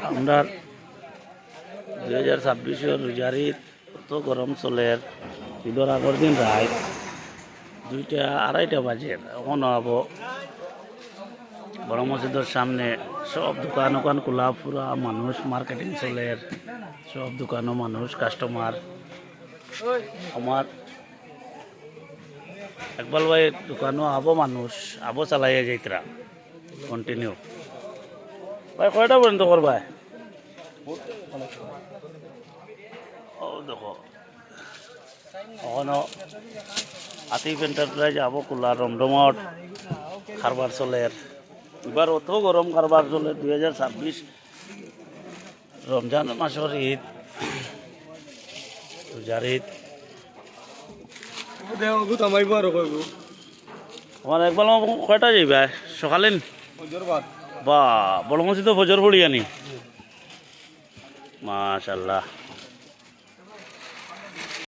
আমরা 2026 রোজারিত অত গরম চলের ঈদের আগর দিন রাত 2টা 2:30 বাজে এখন হব বড় মসজিদের সামনে সব দোকান খোলা পুরা মানুষ মার্কেটিং চলের সব দোকানও মানুষ কাস্টমার আমার একবার ভাই দোকানও আবো মানুষ আবো চালাইয়া যাইতরা কন্টিনিউ ভাই কয়টা পর্যন্ত করবাই ও দেখো ওখানে আতিফ এন্টারপ্রাইজ আবো খোলা রমরমট কারবার চলের এবার অত গরম কারবার চলে 2026 রমজান মাসের ঈদ রোজার ঈদ আমার একবার কয়টা যাইবা সকালে বা বড় মসজিদ ফজর পড়ি আনি মাশাআল্লাহ।